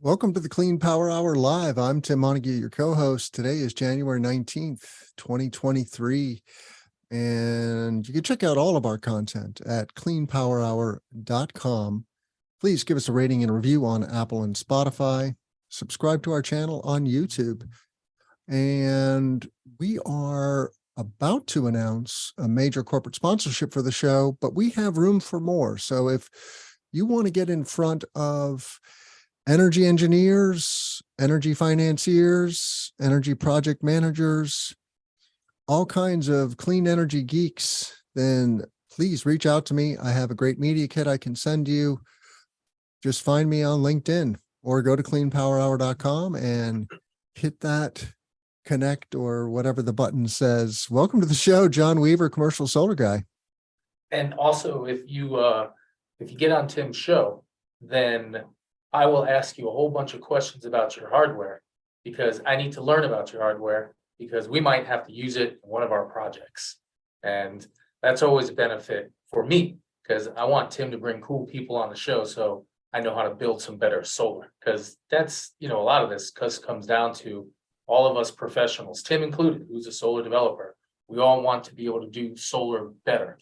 Welcome to the Clean Power Hour Live. I'm Tim Montague, your co-host. Today is January 19th, 2023. And you can check out all of our content at cleanpowerhour.com. Please give us a rating and review on Apple and Spotify. Subscribe to our channel on YouTube. And we are about to announce a major corporate sponsorship for the show, but we have room for more. So if you want to get in front of energy engineers, energy financiers, energy project managers, all kinds of clean energy geeks, then please reach out to me. I have a great media kit I can send you. Just find me on LinkedIn or go to cleanpowerhour.com and hit that connect or whatever the button says. Welcome to the show, John Weaver, commercial solar guy. And also, if you get on Tim's show, then I will ask you a whole bunch of questions about your hardware, because I need to learn about your hardware, because we might have to use it in one of our projects. And that's always a benefit for me, because I want Tim to bring cool people on the show so I know how to build some better solar. Because that's, a lot of this comes down to all of us professionals, Tim included, who's a solar developer. We all want to be able to do solar better.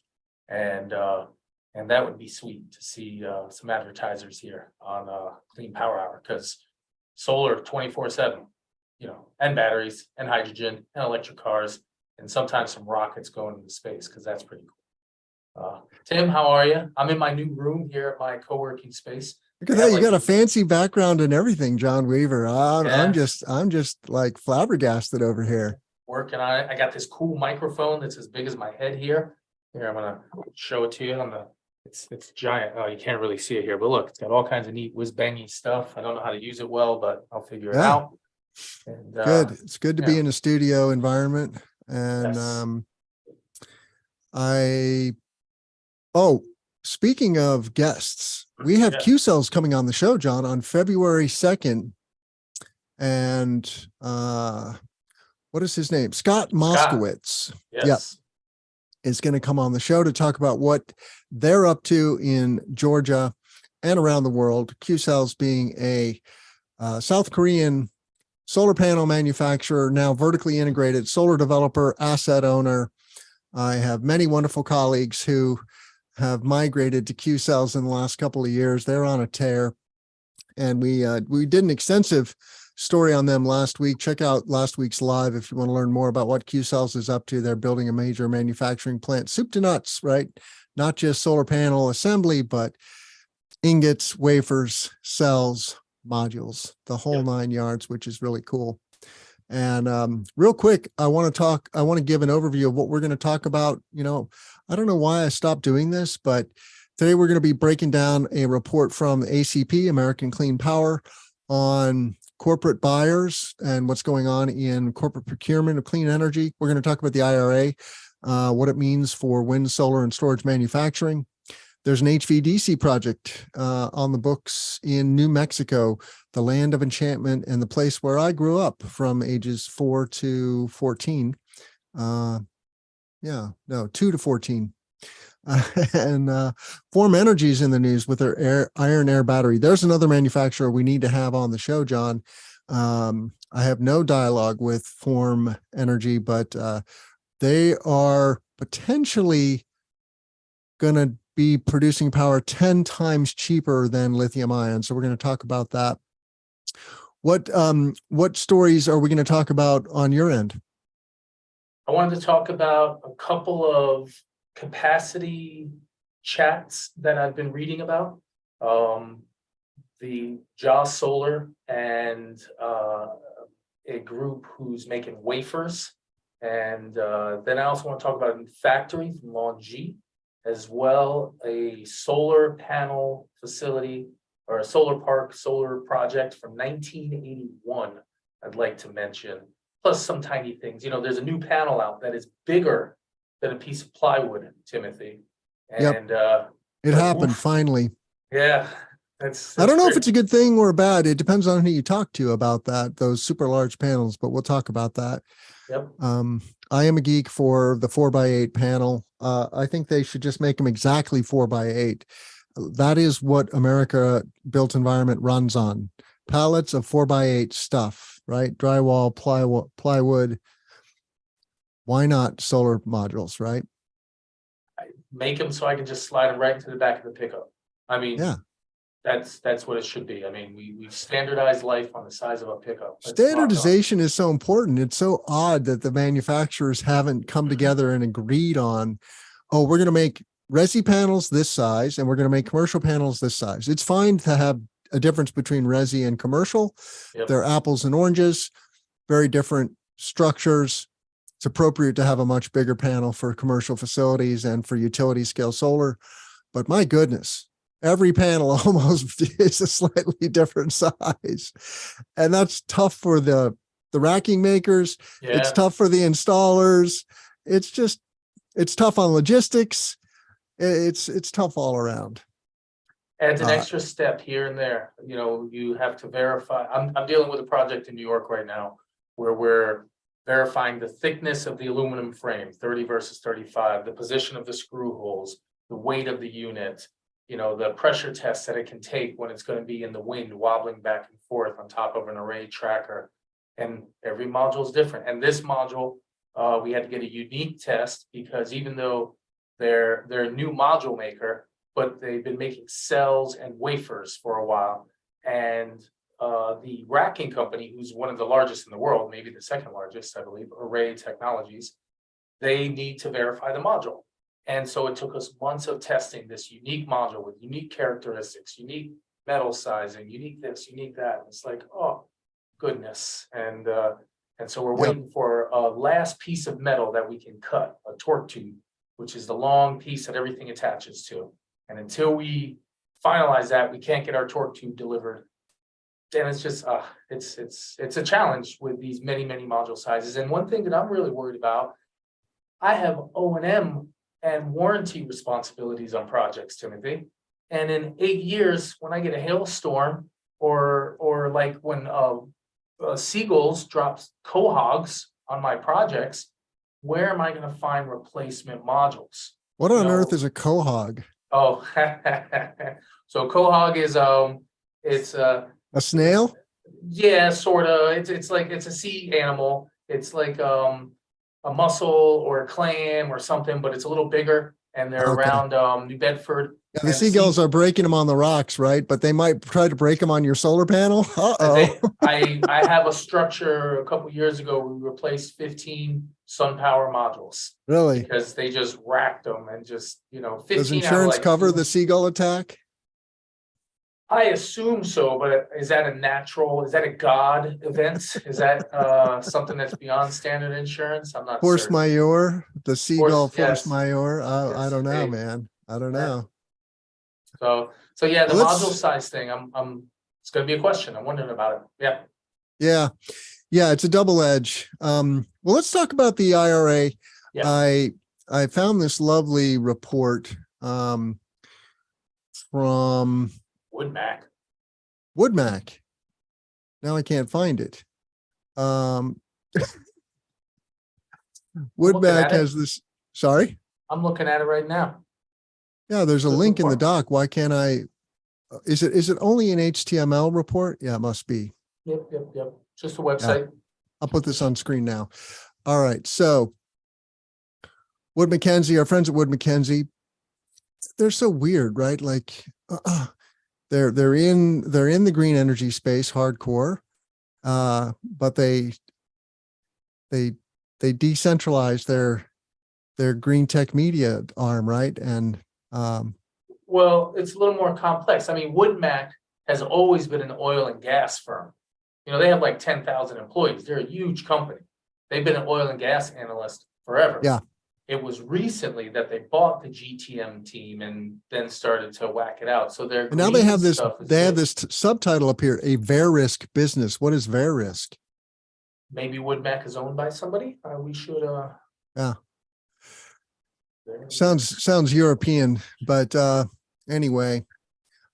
And that would be sweet to see some advertisers here on Clean Power Hour, because solar 24/7, and batteries and hydrogen and electric cars and sometimes some rockets going into space, because that's pretty cool. Tim, how are you? I'm in my new room here at my co-working space. Look at that! You got a fancy background and everything, John Weaver. I'm just like flabbergasted over here. Working on it. I got this cool microphone that's as big as my head here. Here, I'm gonna show it to you on the. It's giant. Oh, you can't really see it here, but look, it's got all kinds of neat whiz-bangy stuff. I don't know how to use it well, but I'll figure it out. And, good. It's good to be in a studio environment. And yes. Speaking of guests, we have Q-Cells coming on the show, John, on February 2nd. And what is his name? Scott Moskowitz. Yes. Yep. Is going to come on the show to talk about what they're up to in Georgia and around the world. Q-Cells being a South Korean solar panel manufacturer, now vertically integrated solar developer, asset owner. I have many wonderful colleagues who have migrated to Q-Cells in the last couple of years. They're on a tear. And we did an extensive story on them last week. Check out last week's live if you want to learn more about what Q-Cells is up to. They're building a major manufacturing plant, soup to nuts, right? Not just solar panel assembly, but ingots, wafers, cells, modules, the whole 9 yards, which is really cool. And real quick, I want to give an overview of what we're going to talk about. I don't know why I stopped doing this, but today we're going to be breaking down a report from ACP, American Clean Power, on corporate buyers and what's going on in corporate procurement of clean energy. We're going to talk about the IRA, what it means for wind, solar, and storage manufacturing. There's an HVDC project on the books in New Mexico, the land of enchantment and the place where I grew up from ages 4 to 14. 2 to 14. And Form Energy's in the news with their iron air battery. There's another manufacturer we need to have on the show, John. I have no dialogue with Form Energy, but they are potentially going to be producing power 10 times cheaper than lithium ion. So we're going to talk about that. What stories are we going to talk about on your end? I wanted to talk about a couple of capacity chats that I've been reading about. The Jaws Solar and a group who's making wafers. And then I also want to talk about a factory from LONGi, as well a solar panel facility or a solar park, solar project from 1981 I'd like to mention, plus some tiny things. There's a new panel out that is bigger than a piece of plywood, Timothy. And it happened finally. Yeah. I don't know if it's a good thing or bad. It depends on who you talk to about those super large panels, but we'll talk about that. Yep. I am a geek for the 4x8 panel. I think they should just make them exactly 4x8. That is what America built environment runs on. pallets of 4x8 stuff, right? Drywall, plywood. Why not solar modules, right? Make them so I can just slide them right into the back of the pickup. I mean, Yeah. that's what it should be. I mean, we've standardized life on the size of a pickup. Let's lock on. Standardization is so important. It's so odd that the manufacturers haven't come together and agreed on, oh, we're going to make resi panels this size and we're going to make commercial panels this size. It's fine to have a difference between resi and commercial. Yep. They're apples and oranges, very different structures. It's appropriate to have a much bigger panel for commercial facilities and for utility scale solar. But my goodness, every panel almost is a slightly different size. And that's tough for the racking makers. Yeah. It's tough for the installers. It's tough on logistics. It's tough all around. Adds an extra step here and there. You know, you have to verify. I'm dealing with a project in New York right now where we're verifying the thickness of the aluminum frame, 30 versus 35, the position of the screw holes, the weight of the unit, you know, the pressure test that it can take when it's going to be in the wind, wobbling back and forth on top of an array tracker. And every module is different. And this module, we had to get a unique test because even though they're a new module maker, but they've been making cells and wafers for a while. And the racking company, who's one of the largest in the world, maybe the second largest, I believe, Array Technologies, they need to verify the module. And so it took us months of testing this unique module with unique characteristics, unique metal sizing, unique this, unique that. And it's like, oh, goodness. And so we're waiting for a last piece of metal that we can cut, a torque tube, which is the long piece that everything attaches to. And until we finalize that, we can't get our torque tube delivered. And it's just, it's a challenge with these many module sizes. And one thing that I'm really worried about, I have O&M and warranty responsibilities on projects, Timothy. And in 8 years, when I get a hailstorm or like when seagulls drops cohogs on my projects, where am I going to find replacement modules? What on earth is a cohog? Oh, so cohog is it's a snail? Yeah, sort of. It's like it's a sea animal. It's like a mussel or a clam or something, but it's a little bigger, and they're around New Bedford. Yeah, the seagulls are breaking them on the rocks, right? But they might try to break them on your solar panel. I have a structure a couple years ago. We replaced 15 SunPower modules. Really? Because they just racked them and just, 15. Does insurance cover the seagull attack? I assume so, but is that a God event? Is that something that's beyond standard insurance? I'm not Force certain. majeure, the seagull force Yes. majeure. I don't know, Hey. man. I don't know. So yeah, the module size thing, it's going to be a question. I'm wondering about it. Yeah. Yeah. It's a double edge. Well, let's talk about the IRA. Yeah. I found this lovely report from WoodMac. Now I can't find it. WoodMac has this. Sorry? I'm looking at it right now. Yeah, there's a link in the report. doc. Why can't I? Is it only an HTML report? Yeah, it must be. Yep. Just a website. I'll put this on screen now. All right. So Wood Mackenzie, our friends at Wood Mackenzie, they're so weird, right? Like they're in the green energy space hardcore, but they decentralize their green tech media arm, right? And Well, it's a little more complex. I mean, WoodMac has always been an oil and gas firm. They have like 10,000 employees. They're a huge company. They've been an oil and gas analyst forever. Yeah. It was recently that they bought the GTM team and then started to whack it out. So and now they have this subtitle up here, a Verisk business. What is Verisk? Maybe WoodMac is owned by somebody. We should yeah. Sounds European, but anyway,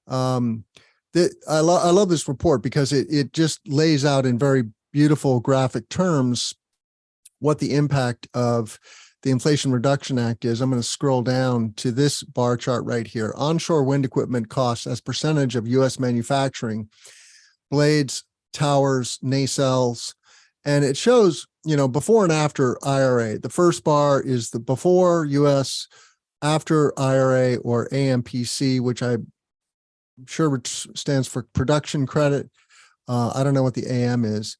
I love this report because it just lays out in very beautiful graphic terms what the impact of the Inflation Reduction Act is. I'm going to scroll down to this bar chart right here. Onshore wind equipment costs as percentage of U.S. manufacturing blades, towers, nacelles, and it shows, before and after IRA. The first bar is the before US, after IRA, or AMPC, which I'm sure stands for production credit. I don't know what the AM is.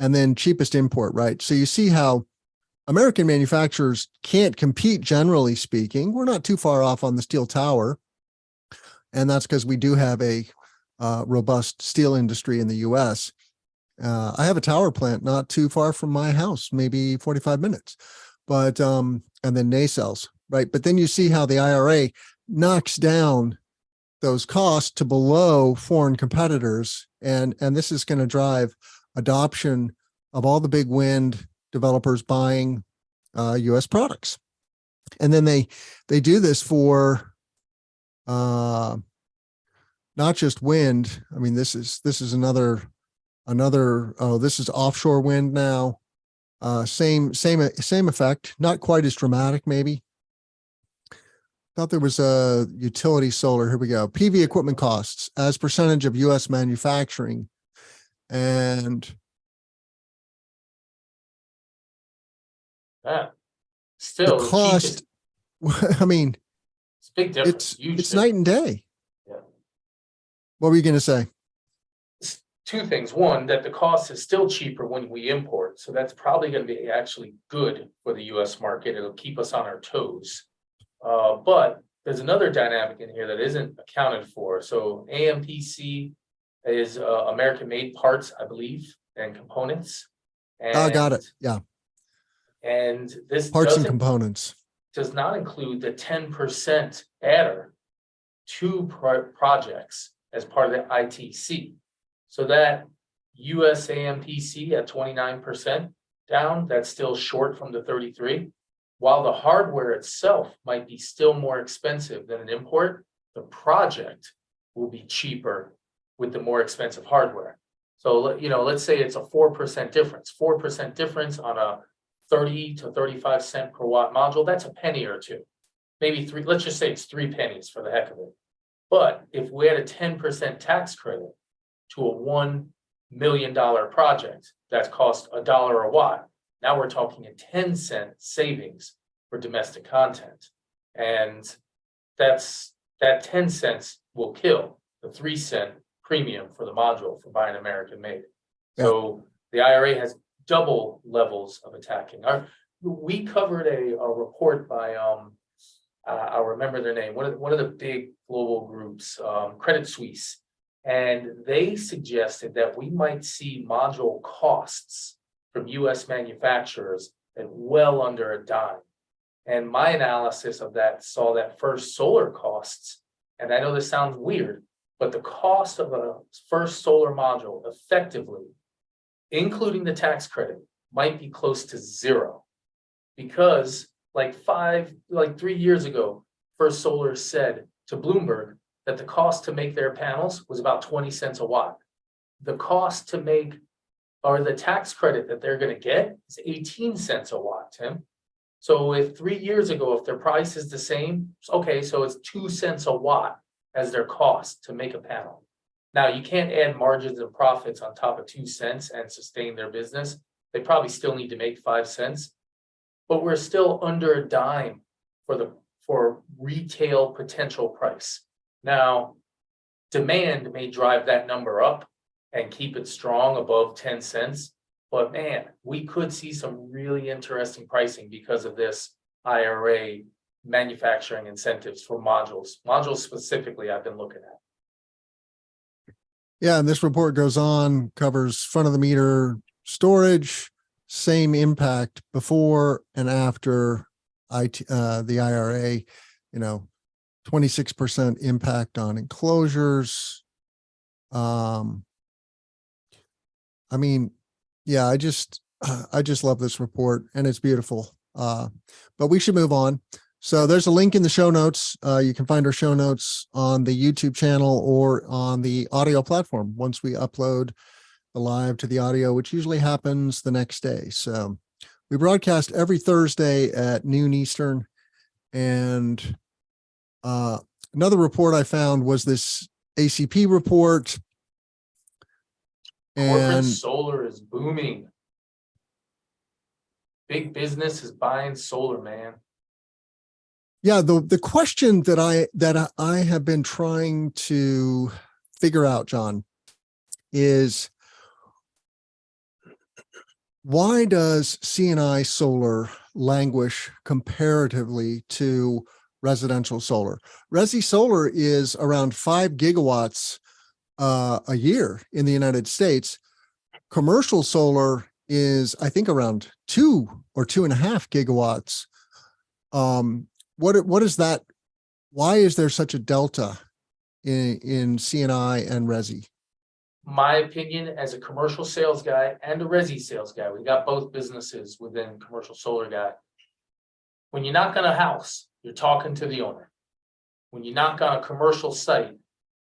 And then cheapest import, right? So you see how American manufacturers can't compete, generally speaking. We're not too far off on the steel tower. And that's because we do have a robust steel industry in the US. I have a tower plant not too far from my house, maybe 45 minutes, but, and then nacelles, right? But then you see how the IRA knocks down those costs to below foreign competitors. And this is going to drive adoption of all the big wind developers buying US products. And then they do this for not just wind. I mean, this is another, this is offshore wind now. Same effect, not quite as dramatic, maybe. Thought there was a utility solar. Here we go. PV equipment costs as percentage of US manufacturing. And still the cost, I mean, it's a big difference. It's night and day. Yeah. What were you going to say? Two things. One, that the cost is still cheaper when we import. So that's probably going to be actually good for the US market. It'll keep us on our toes. But there's another dynamic in here that isn't accounted for. So AMPC is American made parts, I believe, and components. And, I got it. Yeah. And this parts and components does not include the 10% adder to projects as part of the ITC. So that US AMPC at 29% down, that's still short from the 33. While the hardware itself might be still more expensive than an import, the project will be cheaper with the more expensive hardware. So, let's say it's a 4% difference. 4% difference on a 30 to 35 cent per watt module, that's a penny or two. Maybe three, let's just say it's 3 pennies for the heck of it. But if we had a 10% tax credit to a $1 million project that cost $1 a watt, now we're talking a 10-cent savings for domestic content. And that 10 cents will kill the 3-cent premium for the module for buying American made. Yeah. So the IRA has double levels of attacking. We covered a report by, I'll remember their name, one of the big global groups, Credit Suisse. And they suggested that we might see module costs from US manufacturers at well under a dime. And my analysis of that saw that first solar costs, and I know this sounds weird, but the cost of a first solar module effectively, including the tax credit, might be close to zero. Because like 3 years ago, First Solar said to Bloomberg that the cost to make their panels was about 20 cents a watt. The cost to make, or the tax credit that they're going to get, is 18 cents a watt, Tim. So if 3 years ago, if their price is the same, okay, so it's 2 cents a watt as their cost to make a panel. Now, you can't add margins and profits on top of 2 cents and sustain their business. They probably still need to make 5 cents, but we're still under a dime for retail potential price. Now, demand may drive that number up and keep it strong above 10 cents. But man, we could see some really interesting pricing because of this IRA manufacturing incentives for modules. Modules specifically, I've been looking at. Yeah, and this report goes on, covers front of the meter storage, same impact before and after the IRA, 26% impact on enclosures. Yeah, I just love this report and it's beautiful. But we should move on. So there's a link in the show notes. You can find our show notes on the YouTube channel or on the audio platform once we upload the live to the audio, which usually happens the next day. So we broadcast every Thursday at noon Eastern. And another report I found was this ACP report. Corporate And solar is booming. Big business is buying solar, man. yeah, the question that I have been trying to figure out, John, is why does C&I solar languish comparatively to residential solar? Resi solar is around 5 gigawatts a year in the United States. Commercial solar is, I think, around 2 or 2.5 gigawatts. What is that? Why is there such a delta in C&I and resi? My opinion as a commercial sales guy and a resi sales guy, we got both businesses within commercial solar guy. When you knock on a house, you're talking to the owner. When you knock on a commercial site,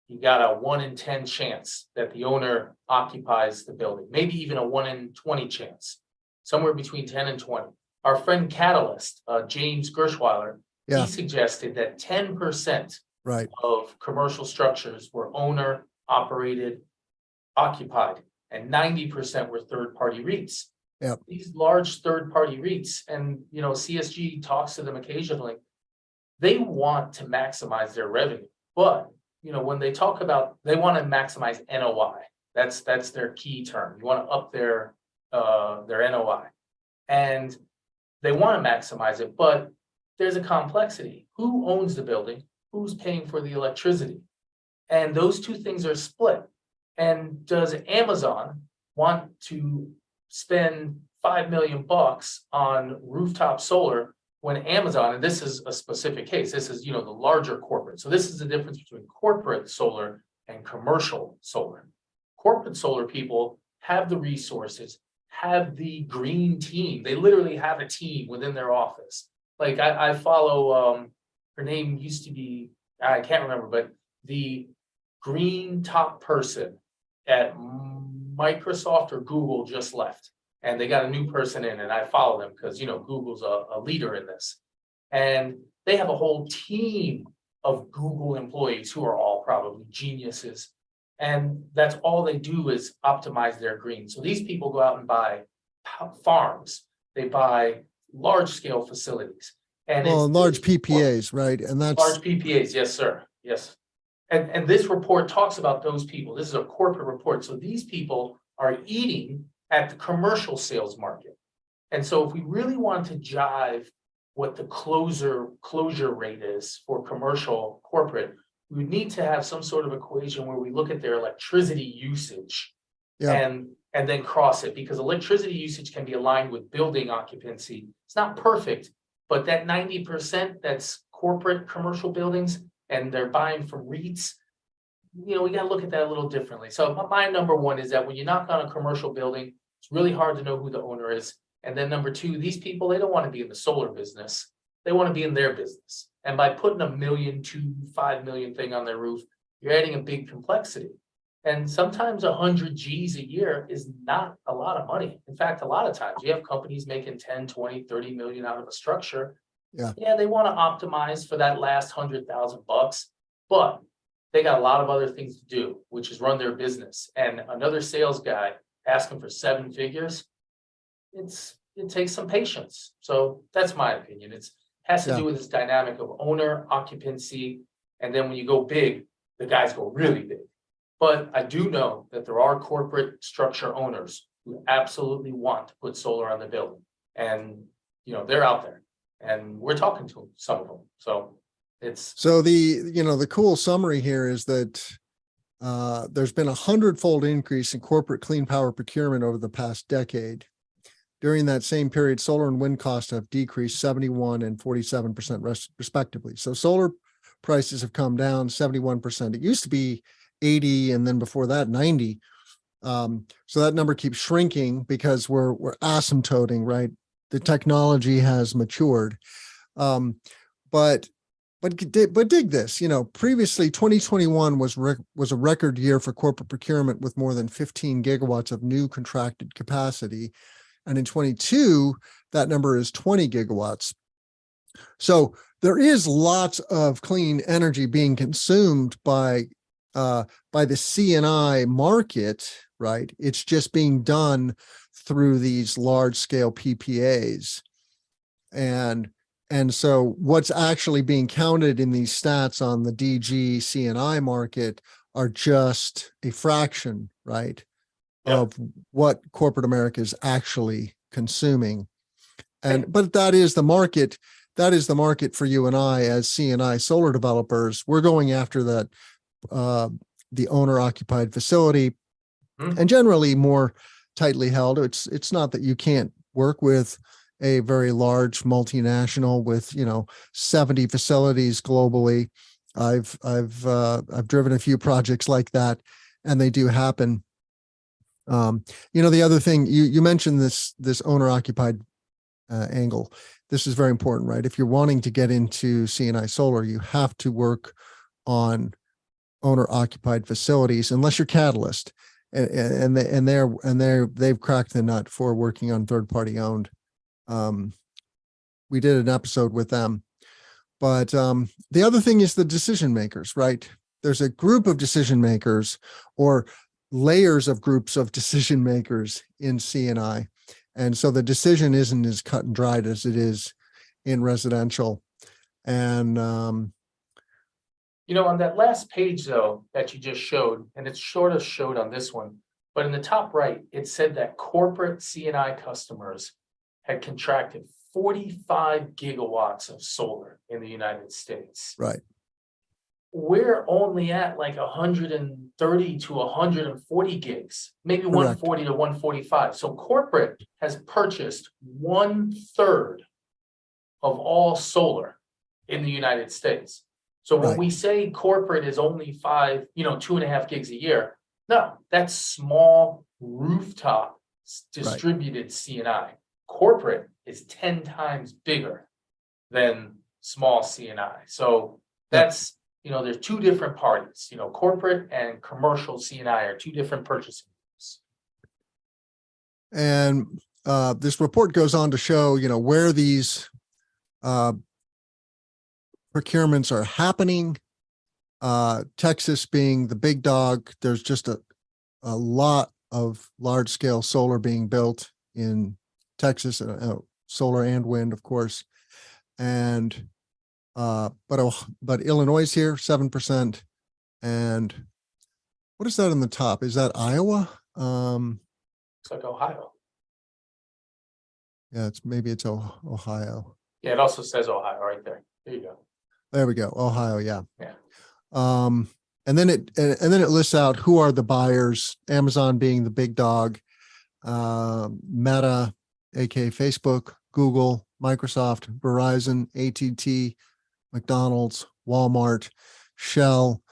you got a 1 in 10 chance that the owner occupies the building, maybe even a 1 in 20 chance, somewhere between 10 and 20. Our friend Catalyst, James Gershweiler, Yeah, he suggested that 10% right. of commercial structures were owner operated, occupied, and 90% were third-party REITs. Yep. These large third-party REITs, and CSG talks to them occasionally, they want to maximize their revenue. But when they talk about, they want to maximize NOI. That's their key term. You want to up their NOI. And they want to maximize it, but there's a complexity. Who owns the building? Who's paying for the electricity? And those two things are split. And does Amazon want to spend $5 million on rooftop solar when Amazon, and this is a specific case, this is the larger corporate. So this is the difference between corporate solar and commercial solar. Corporate solar people have the resources, have the green team. They literally have a team within their office. Like I follow, her name used to be, I can't remember, but the green top person at Microsoft or Google just left, and they got a new person in, and I follow them because Google's a leader in this, and they have a whole team of Google employees who are all probably geniuses, and that's all they do is optimize their green. So these people go out and buy farms, they buy large scale facilities, and Well, it's large PPAs, right? And that's large PPAs. Yes, sir. Yes. And this report talks about those people. This is a corporate report. So these people are eating at the commercial sales market. And so if we really want to jive what the closure rate is for commercial corporate, we would need to have some sort of equation where we look at their electricity usage and then cross it, because electricity usage can be aligned with building occupancy. It's not perfect, but that 90% that's corporate commercial buildings, and they're buying from REITs, we got to look at that a little differently. So my number one is that when you knock on a commercial building, it's really hard to know who the owner is. And then number two, these people, they don't want to be in the solar business. They want to be in their business. And by putting $1 million to $5 million thing on their roof, you're adding a big complexity. And sometimes 100 G's a year is not a lot of money. In fact, a lot of times you have companies making 10, 20, 30 million out of a structure. Yeah, they want to optimize for that last $100,000, but they got a lot of other things to do, which is run their business. And another sales guy asking for 7 figures, it takes some patience. So that's my opinion. It has to do with this dynamic of owner occupancy. And then when you go big, the guys go really big. But I do know that there are corporate structure owners who absolutely want to put solar on the building. And, they're out there. And we're talking to some of them. So the cool summary here is that there's been 100-fold increase in corporate clean power procurement over the past decade. During that same period, solar and wind costs have decreased 71 and 47% respectively. So solar prices have come down 71%. It used to be 80, and then before that 90. So that number keeps shrinking because we're asymptoting, right? The technology has matured. But dig this, previously 2021 was a record year for corporate procurement with more than 15 gigawatts of new contracted capacity. And in 22, that number is 20 gigawatts. So there is lots of clean energy being consumed by by the C&I market, right? It's just being done through these large scale PPAs. And so what's actually being counted in these stats on the DG C&I market are just a fraction, right? Yep. Of what corporate America is actually consuming. But that is the market. That is the market for you and I as C&I solar developers. We're going after that, the owner occupied facility, and generally more tightly held. It's not that you can't work with a very large multinational with 70 facilities globally. I've driven a few projects like that, and they do happen. The other thing you mentioned, this owner occupied angle. This is very important, right? If you're wanting to get into C&I solar, you have to work on owner occupied facilities, unless you're Catalyst, and they've cracked the nut for working on third party owned. We did an episode with them, but the other thing is the decision makers, right? There's a group of decision makers or layers of groups of decision makers in C&I. And so the decision isn't as cut and dried as it is in residential. And, on that last page, though, that you just showed, and it's sort of showed on this one, but in the top right, it said that corporate C&I customers had contracted 45 gigawatts of solar in the United States. right. We're only at like 130 to 140 gigs, maybe Correct. 140 to 145. So corporate has purchased 1/3 of all solar in the United States. So when Right. we say corporate is only 2.5 gigs a year, no, that's small rooftop distributed C&I. Corporate is 10 times bigger than small C&I. So that's, there's two different parties, corporate and commercial C&I are two different purchasing groups. And this report goes on to show, where these procurements are happening. Texas being the big dog, there's just a lot of large scale solar being built in Texas, solar and wind, of course. And but Illinois is here, 7%. And what is that in the top? Is that Iowa? Looks like Ohio. Yeah, maybe it's Ohio. Yeah, it also says Ohio right there. There you go. There we go. Ohio. Yeah. Yeah. And then it lists out who are the buyers, Amazon being the big dog, Meta, aka Facebook, Google, Microsoft, Verizon, AT&T, McDonald's, Walmart, Shell,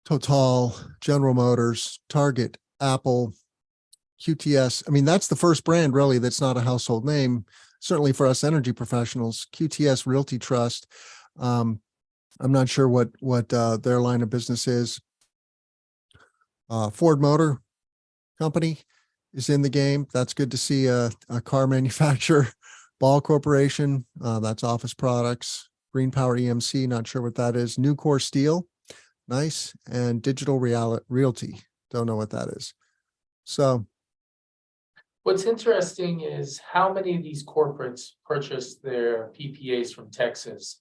Total, General Motors, Target, Apple, QTS. I mean, that's the first brand really that's not a household name, certainly for us energy professionals. QTS Realty Trust. I'm not sure what their line of business is. Ford Motor Company is in the game. That's good to see a car manufacturer. Ball Corporation, that's office products. Green Power EMC, not sure what that is. Nucor Steel, nice. And Digital Realty, don't know what that is. So what's interesting is how many of these corporates purchase their PPAs from Texas,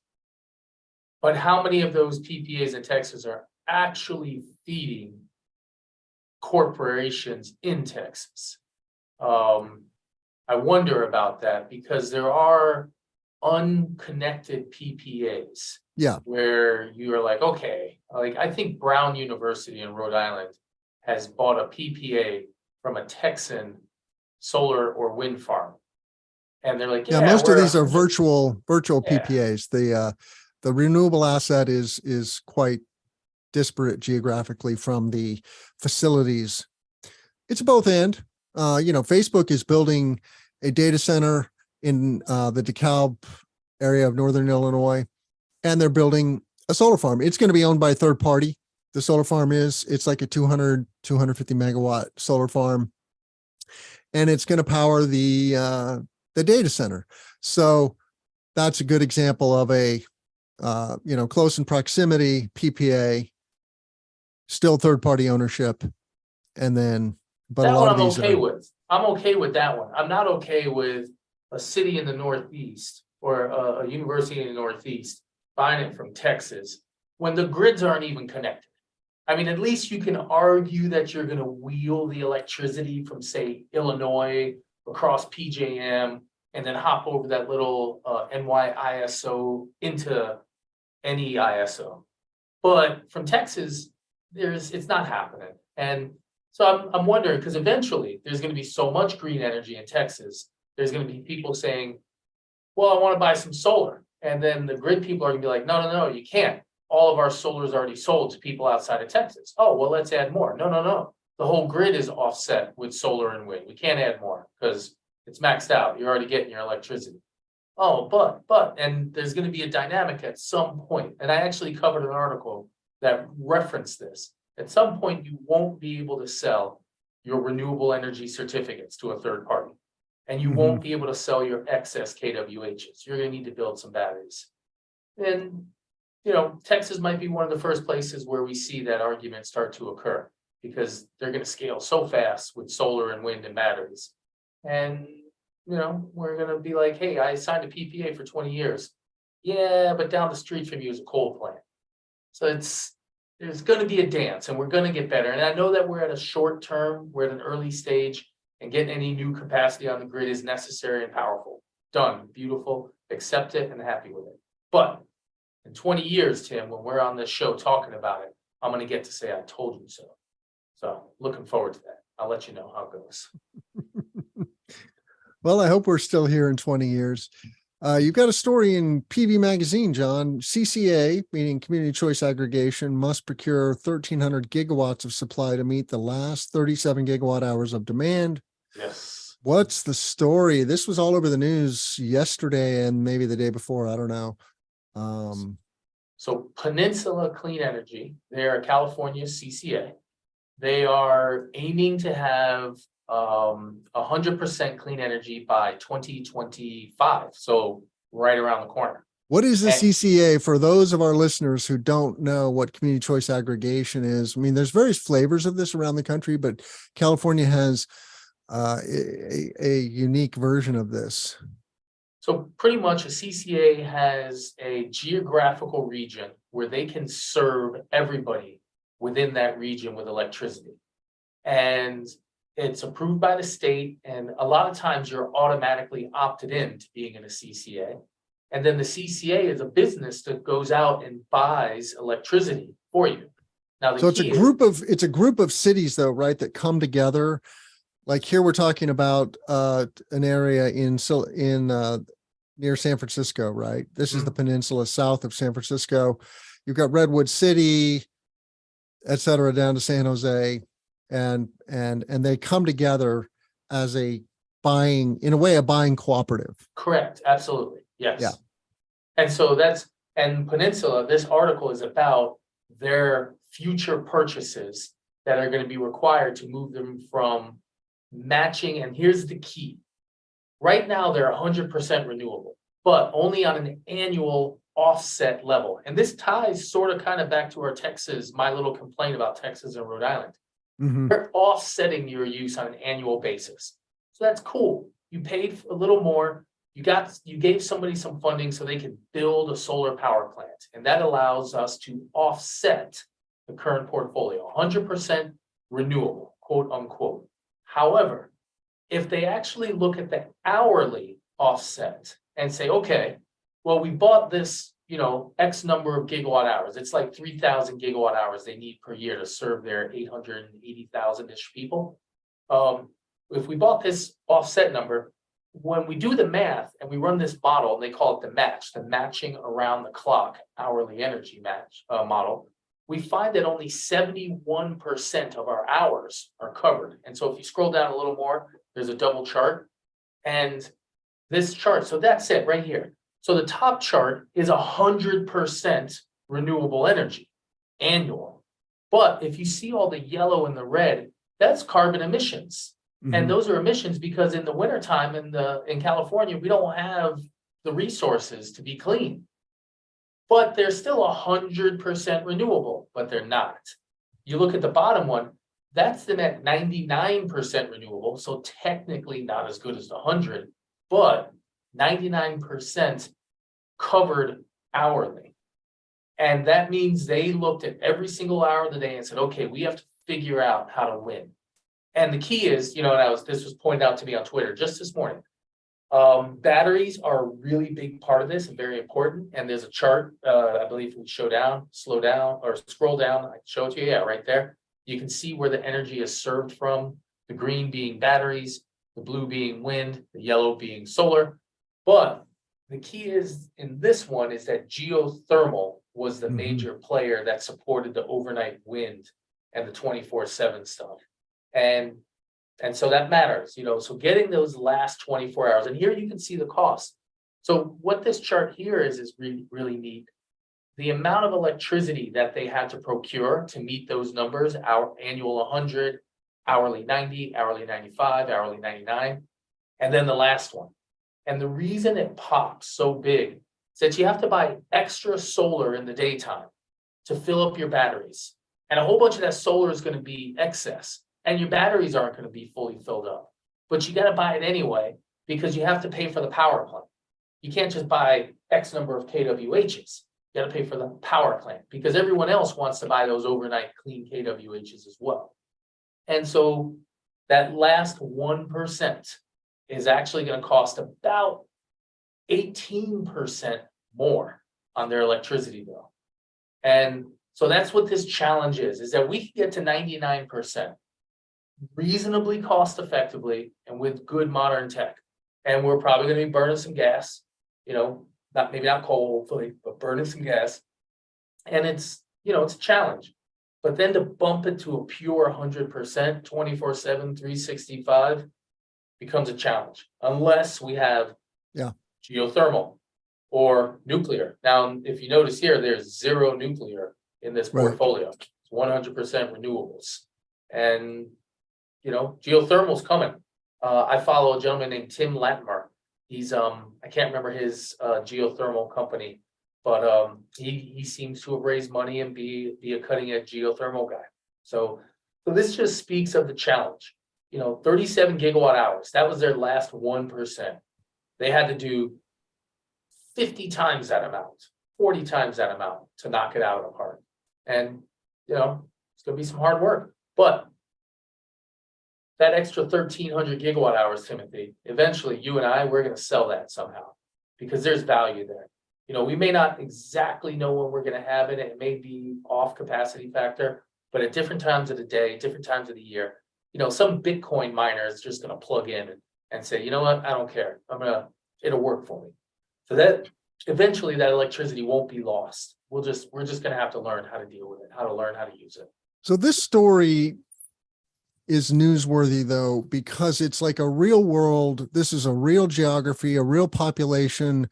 but how many of those PPAs in Texas are actually feeding corporations in Texas? I wonder about that because there are unconnected PPAs. Yeah. Where you are like, okay, like I think Brown University in Rhode Island has bought a PPA from a Texan solar or wind farm. And they're like, yeah, most of these are 100 virtual PPAs. The renewable asset is quite disparate geographically from the facilities. It's both and. Facebook is building a data center in the DeKalb area of Northern Illinois, and they're building a solar farm. It's going to be owned by a third party. The solar farm it's like a 250 megawatt solar farm, and it's going to power the data center. So that's a good example of a, close in proximity PPA still third-party ownership. And then, but a That lot one of I'm these okay are, with. I'm okay with that one. I'm not okay with a city in the Northeast or a university in the Northeast buying it from Texas when the grids aren't even connected. I mean, at least you can argue that you're gonna wheel the electricity from, say, Illinois across PJM and then hop over that little NYISO into any ISO. But from Texas, it's not happening. And so I'm wondering, because eventually there's going to be so much green energy in Texas, there's going to be people saying, well, I want to buy some solar. And then the grid people are going to be like, no, you can't. All of our solar is already sold to people outside of Texas. Oh, well, let's add more. No. The whole grid is offset with solar and wind. We can't add more because it's maxed out. You're already getting your electricity. Oh, but, and there's going to be a dynamic at some point. And I actually covered an article that referenced this. At some point, you won't be able to sell your renewable energy certificates to a third party. And you won't be able to sell your excess KWHs. You're going to need to build some batteries. And, Texas might be one of the first places where we see that argument start to occur because they're going to scale so fast with solar and wind and batteries. And, we're going to be like, hey, I signed a PPA for 20 years. Yeah, but down the street from you is a coal plant. So there's going to be a dance and we're going to get better. And I know that we're at a short term, we're at an early stage, and getting any new capacity on the grid is necessary and powerful. Done, beautiful, accept it and happy with it. But in 20 years, Tim, when we're on this show talking about it, I'm going to get to say, I told you so. So looking forward to that. I'll let you know how it goes. well, I hope we're still here in 20 years. You've got a story in PV Magazine, John. CCA, meaning Community Choice Aggregation, must procure 1,300 gigawatts of supply to meet the last 37 gigawatt hours of demand. Yes. What's the story? This was all over the news yesterday and maybe the day before. I don't know. So Peninsula Clean Energy, they're California CCA. They are aiming to have 100% clean energy by 2025. So right around the corner. What is the CCA for those of our listeners who don't know what community choice aggregation is? I mean, there's various flavors of this around the country, but California has a unique version of this. So pretty much a CCA has a geographical region where they can serve everybody within that region with electricity. And it's approved by the state. And a lot of times you're automatically opted in to being in a CCA. And then the CCA is a business that goes out and buys electricity for you. Now, so it's a group of cities though, right? That come together. Like here, we're talking about an area near San Francisco, right? This is the peninsula south of San Francisco. You've got Redwood City, et cetera, down to San Jose, and they come together as a buying cooperative. Correct. Absolutely. Yes. Yeah. And so and Peninsula, this article is about their future purchases that are going to be required to move them from matching. And here's the key. Right now, they're 100% renewable, but only on an annual offset level. And this ties sort of kind of back to our my little complaint about Texas and Rhode Island. They're offsetting your use on an annual basis. So that's cool. You paid a little more. You gave somebody some funding so they could build a solar power plant. And that allows us to offset the current portfolio, 100% renewable, quote unquote. However, if they actually look at the hourly offset and say, okay, well, we bought this, X number of gigawatt hours. It's like 3,000 gigawatt hours they need per year to serve their 880,000-ish people. If we bought this offset number, when we do the math and we run this model, and they call it the matching around the clock hourly energy match model, we find that only 71% of our hours are covered. And so if you scroll down a little more, there's a double chart. And this chart, so that's it right here. So the top chart is 100% renewable energy, annual. But if you see all the yellow and the red, that's carbon emissions. And those are emissions because in the wintertime in California, we don't have the resources to be clean. But they're still 100% renewable, but they're not. you look at the bottom one, that's them at 99% renewable. So technically not as good as the 100, but 99% covered hourly. And that means they looked at every single hour of the day and said, okay, we have to figure out how to win. And the key is, and this was pointed out to me on Twitter just this morning. Batteries are a really big part of this and very important. And there's a chart, I believe we slow down, or scroll down. I can show it to you. Yeah, right there. You can see where the energy is served from, the green being batteries, the blue being wind, the yellow being solar. But the key is in this one is that geothermal was the major player that supported the overnight wind and the 24/7 stuff. And so that matters, so getting those last 24 hours, and here you can see the cost. So what this chart here is really, really neat. The amount of electricity that they had to procure to meet those numbers, our annual 100, hourly 90, hourly 95, hourly 99, and then the last one. And the reason it pops so big is that you have to buy extra solar in the daytime to fill up your batteries. And a whole bunch of that solar is going to be excess. And your batteries aren't going to be fully filled up. But you got to buy it anyway because you have to pay for the power plant. You can't just buy X number of kWhs. You got to pay for the power plant because everyone else wants to buy those overnight clean kWhs as well. And so that last 1% is actually going to cost about 18% more on their electricity bill. And so that's what this challenge is that we can get to 99% reasonably cost effectively and with good modern tech. And we're probably going to be burning some gas, maybe not coal, hopefully, but burning some gas. And it's a challenge. But then to bump it to a pure 100%, 24/7, 365 becomes a challenge unless we have geothermal or nuclear. Now, if you notice here, there's zero nuclear in this portfolio. It's 100% renewables. And, geothermal's coming. I follow a gentleman named Tim Latimer. He's, I can't remember his geothermal company, but he seems to have raised money and be a cutting edge geothermal guy. So this just speaks of the challenge. 37 gigawatt hours. That was their last 1%. They had to do 50 times that amount, 40 times that amount to knock it out of the park. And, it's going to be some hard work. But that extra 1,300 gigawatt hours, Timothy, eventually you and I, we're going to sell that somehow because there's value there. We may not exactly know when we're going to have it. It may be off capacity factor, but at different times of the day, different times of the year, some Bitcoin miner is just going to plug in and say, you know what, I don't care. It'll work for me. So that eventually that electricity won't be lost. We're just going to have to learn how to deal with it, how to learn how to use it. So this story is newsworthy though, because it's like a real world. This is a real geography, a real population,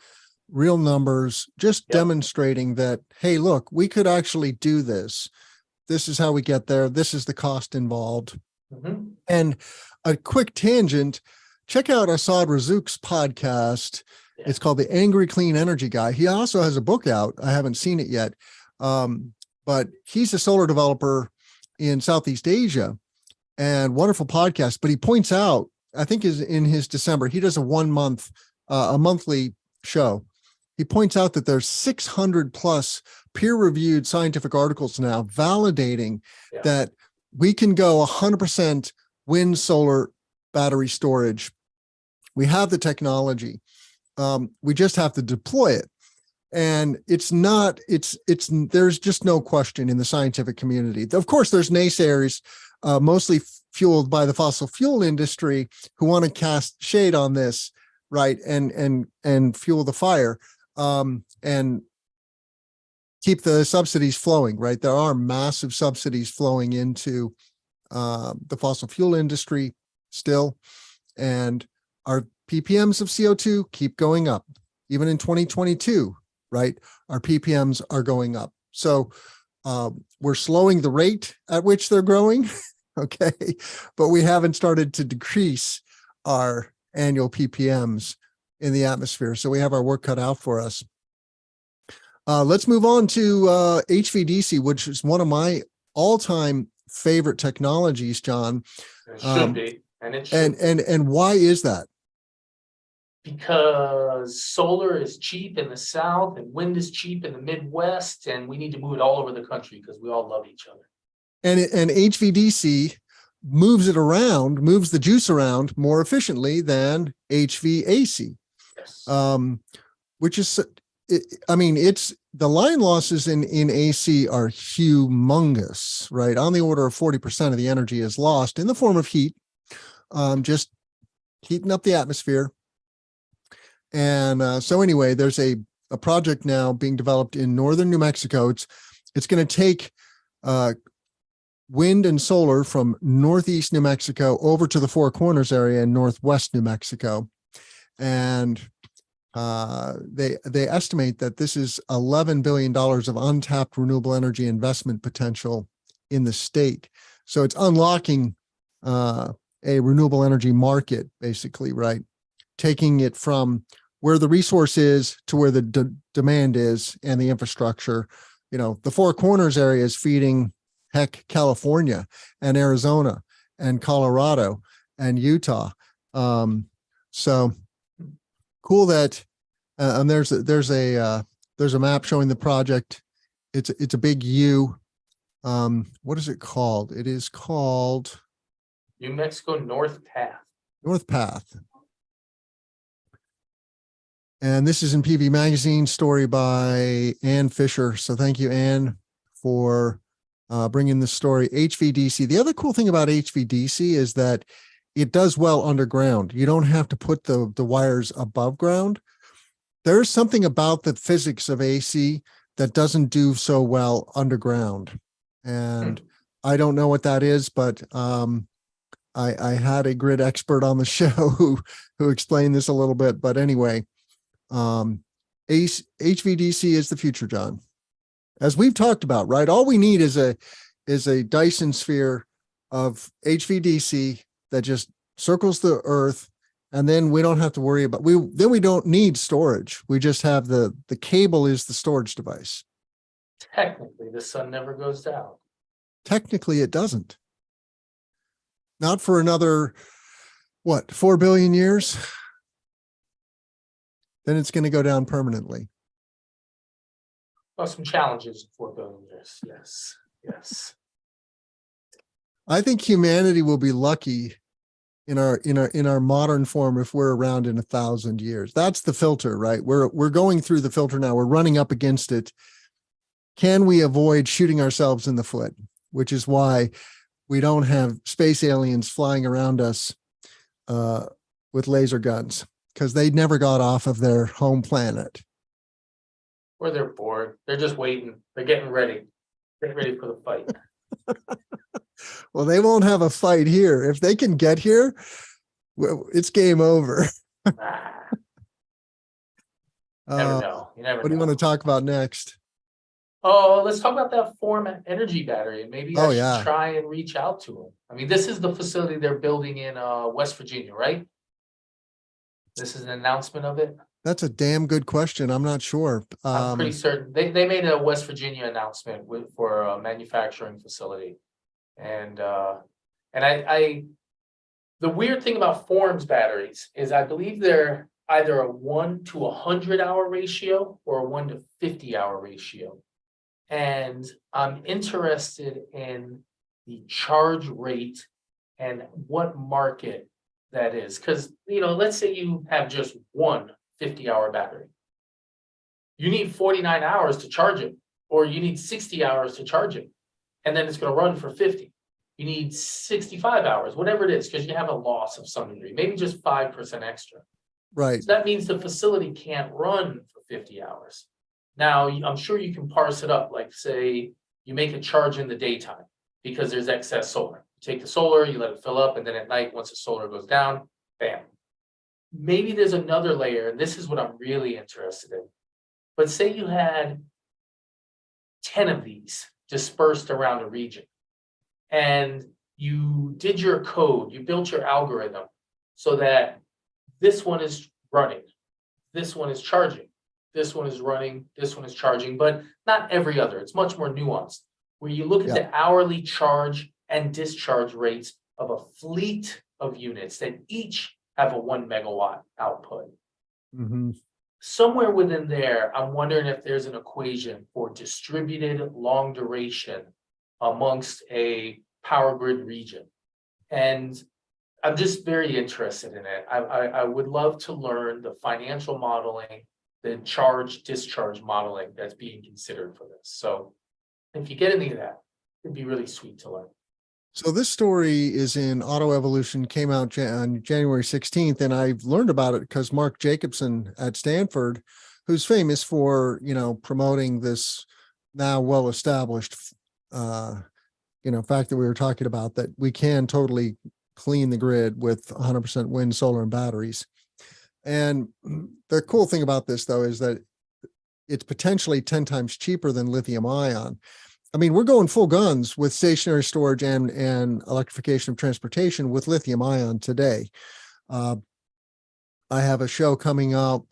real numbers, just demonstrating that, hey, look, we could actually do this. This is how we get there. This is the cost involved. And a quick tangent, check out Assad Razzouk's podcast. It's called The Angry Clean Energy Guy. He also has a book out. I haven't seen it yet. But he's a solar developer in Southeast Asia and wonderful podcast. But he points out, I think is in his December, he does a monthly show. He points out that there's 600 plus peer-reviewed scientific articles now validating that we can go 100% wind solar battery storage. We have the technology. We just have to deploy it. And there's just no question in the scientific community. Of course, there's naysayers, mostly fueled by the fossil fuel industry, who want to cast shade on this, right? And fuel the fire, and keep the subsidies flowing, right? There are massive subsidies flowing into the fossil fuel industry still, and our ppms of CO2 keep going up. Even in 2022, right? Our ppms are going up. So we're slowing the rate at which they're growing, okay? But we haven't started to decrease our annual ppms in the atmosphere. So we have our work cut out for us. Let's move on to HVDC, which is one of my all-time favorite technologies, John. It should be, and it should. And why is that? Because solar is cheap in the South and wind is cheap in the Midwest, and we need to move it all over the country because we all love each other. And HVDC moves it around, moves the juice around more efficiently than HVAC. Yes. Which is, I mean, it's the line losses in AC are humongous, right? On the order of 40% of the energy is lost in the form of heat, just heating up the atmosphere. And so anyway, there's a project now being developed in northern New Mexico. It's going to take wind and solar from northeast New Mexico over to the Four Corners area in northwest New Mexico. And they estimate that this is $11 billion of untapped renewable energy investment potential in the state. So it's unlocking a renewable energy market, basically, right? Taking it from where the resource is to where the demand is and the infrastructure. You know, the Four Corners area is feeding, heck, California and Arizona and Colorado and Utah. So cool that, and there's a map showing the project. It's a big U. What is it called? It is called New Mexico North Path. North Path. And this is in PV Magazine, story by Ann Fisher. So thank you, Ann, for bringing this story. HVDC. The other cool thing about HVDC is that it does well underground. You don't have to put the wires above ground. There's something about the physics of AC that doesn't do so well underground. And I don't know what that is, but I had a grid expert on the show who explained this a little bit. But anyway, HVDC is the future, John. As we've talked about, right? All we need is a Dyson sphere of HVDC that just circles the earth, and then we don't have to worry about we don't need storage. We just have the cable is the storage device. Technically, the sun never goes down. Technically, it doesn't. Not for another, 4 billion years? Then it's going to go down permanently. Well, some challenges in 4 billion years. Yes. Yes. I think humanity will be lucky in our modern form if we're around in 1,000 years. That's the filter, right? We're going through the filter now. We're running up against it. Can we avoid shooting ourselves in the foot? Which is why we don't have space aliens flying around us with laser guns, because they never got off of their home planet. Or they're bored. They're just waiting. They're getting ready. Getting ready for the fight. Well, they won't have a fight here. If they can get here, it's game over. Never know. You never know. What do you want to talk about next? Oh, let's talk about that Form Energy battery, and maybe I should try and reach out to them. I mean, this is the facility they're building in West Virginia, right? This is an announcement of it. That's a damn good question. I'm not sure. I'm pretty certain they made a West Virginia announcement for a manufacturing facility, and I the weird thing about Forms batteries is I believe they're either a 1 to 100 hour ratio or a 1 to 50 hour ratio. And I'm interested in the charge rate and what market that is. Because, let's say you have just one 50-hour battery. You need 49 hours to charge it, or you need 60 hours to charge it. And then it's going to run for 50. You need 65 hours, whatever it is, because you have a loss of some degree, maybe just 5% extra. Right. So that means the facility can't run for 50 hours. Now, I'm sure you can parse it up, like say you make a charge in the daytime because there's excess solar. You take the solar, you let it fill up, and then at night, once the solar goes down, bam. Maybe there's another layer, and this is what I'm really interested in. But say you had 10 of these dispersed around a region, and you did your code, you built your algorithm so that this one is running, this one is charging, this one is running, this one is charging, but not every other. It's much more nuanced. where you look at Yeah. the hourly charge and discharge rates of a fleet of units that each have a 1 megawatt output. Mhm. Somewhere within there, I'm wondering if there's an equation for distributed long duration amongst a power grid region. And I'm just very interested in it. I would love to learn the financial modeling, the charge discharge modeling that's being considered for this. So if you get any of that, it'd be really sweet to learn. So this story is in Auto Evolution, came out on January 16th, and I've learned about it because Mark Jacobson at Stanford, who's famous for, promoting this now well-established, fact that we were talking about, that we can totally clean the grid with 100% wind, solar, and batteries. And the cool thing about this, though, is that it's potentially 10 times cheaper than lithium ion. I mean, we're going full guns with stationary storage and electrification of transportation with lithium ion today. I have a show coming up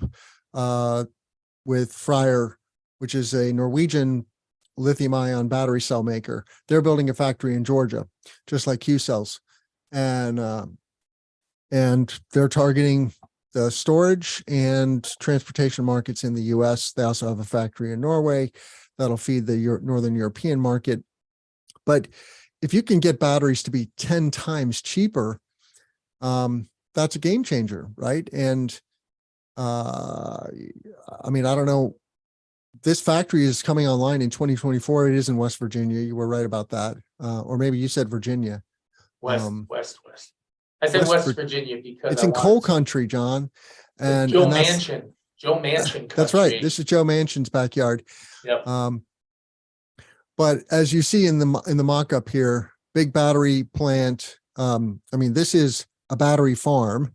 with Freyr, which is a Norwegian lithium ion battery cell maker. They're building a factory in Georgia, just like Q-Cells. And they're targeting the storage and transportation markets in the US. They also have a factory in Norway that'll feed the Northern European market. But if you can get batteries to be 10 times cheaper, that's a game changer, right? And I don't know. This factory is coming online in 2024. It is in West Virginia. You were right about that. Or maybe you said Virginia. West. I said West Virginia because it's in coal country, John. And Joe that's Manchin. Joe Manchin country. That's right. This is Joe Manchin's backyard. Yep. But as you see in the mock-up here, big battery plant. This is a battery farm,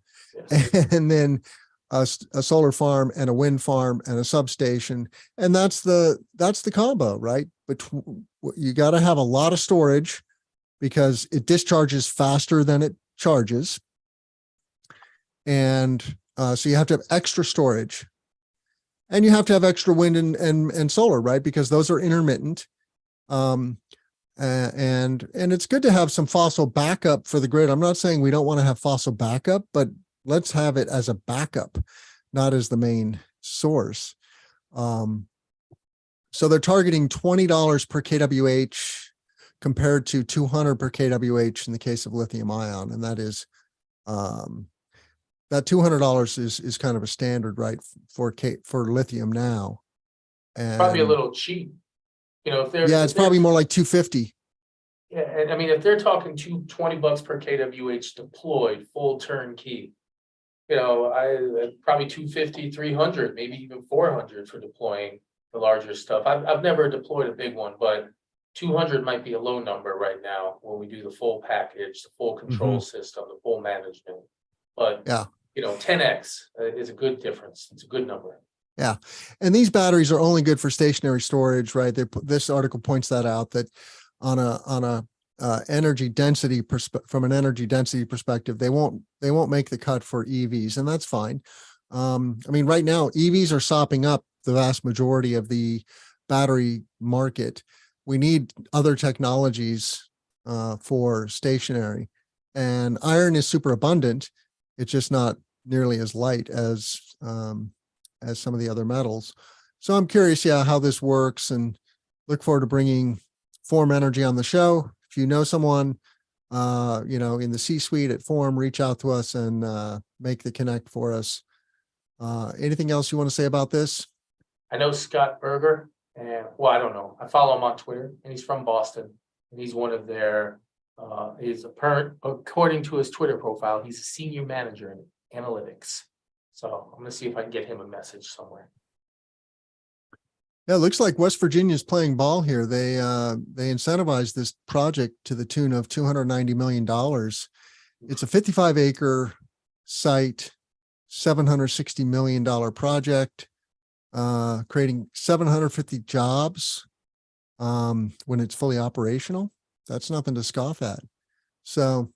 yes. And then a solar farm and a wind farm and a substation, and that's the combo, right? But you got to have a lot of storage because it discharges faster than it charges, and so you have to have extra storage, and you have to have extra wind and solar, right? Because those are intermittent. And it's good to have some fossil backup for the grid. I'm not saying we don't want to have fossil backup, but let's have it as a backup, not as the main source. So they're targeting $20 per kWh compared to $200 per kWh in the case of lithium ion. And that is, that $200 is kind of a standard, right? For lithium now. And probably a little cheap. If they're it's probably more like 250. Yeah, and if they're talking $20 per kWh deployed, full turnkey, I probably 250, 300, maybe even 400 for deploying the larger stuff. I've never deployed a big one, but 200 might be a low number right now when we do the full package, the full control system, the full management. But 10x is a good difference. It's a good number. Yeah. And these batteries are only good for stationary storage, right? This article points that out, that on a energy density from an energy density perspective, they won't make the cut for EVs, and that's fine. Right now EVs are sopping up the vast majority of the battery market. We need other technologies for stationary, and iron is super abundant. It's just not nearly as light as some of the other metals. So I'm curious, how this works, and look forward to bringing Form Energy on the show. If you know someone, in the C-suite at Form, reach out to us and make the connect for us. Anything else you want to say about this? I know Scott Berger, and I don't know. I follow him on Twitter, and he's from Boston, and he's one of their, according to his Twitter profile, he's a senior manager in analytics. So I'm going to see if I can get him a message somewhere. Yeah, it looks like West Virginia is playing ball here. They incentivized this project to the tune of $290 million. It's a 55-acre site, $760 million project, creating 750 jobs when it's fully operational. That's nothing to scoff at. So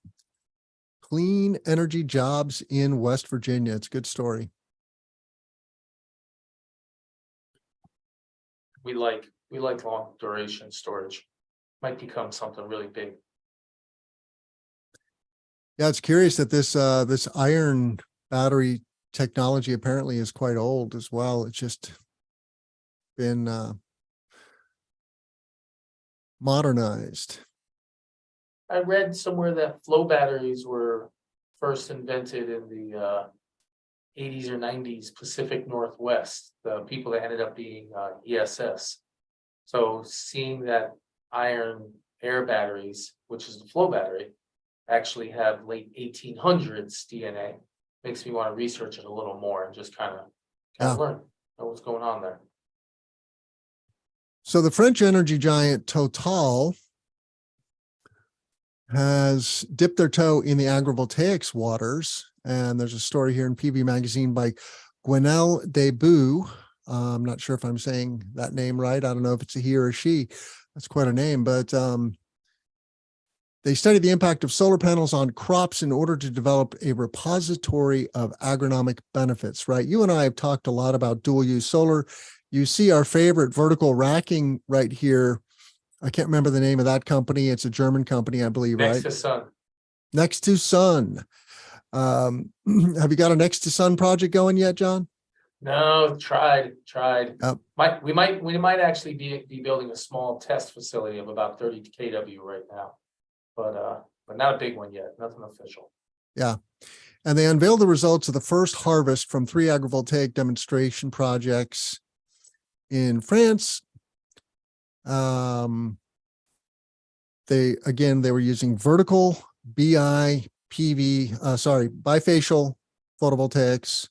clean energy jobs in West Virginia. It's a good story. We like long duration storage. might become something really big. Yeah, it's curious that this iron battery technology apparently is quite old as well. It's just been modernized. I read somewhere that flow batteries were first invented in the 80s or 90s Pacific Northwest, the people that ended up being ESS. So seeing that iron air batteries, which is the flow battery, actually have late 1800s DNA, makes me want to research it a little more and just kind of learn what's going on there. So the French energy giant Total has dipped their toe in the agrivoltaics waters. And there's a story here in PV Magazine by Gwenelle Debut. I'm not sure if I'm saying that name right. I don't know if it's a he or a she. That's quite a name, but they studied the impact of solar panels on crops in order to develop a repository of agronomic benefits, right? You and I have talked a lot about dual use solar. You see our favorite vertical racking right here. I can't remember the name of that company. It's a German company, I believe, right? Next to Sun. Next to Sun. Have you got a Next to Sun project going yet, John? No, tried. Yep. We might actually be building a small test facility of about 30 kW right now, but not a big one yet. Nothing official. Yeah. And they unveiled the results of the first harvest from 3 agrivoltaic demonstration projects in France. They were using vertical bifacial photovoltaics.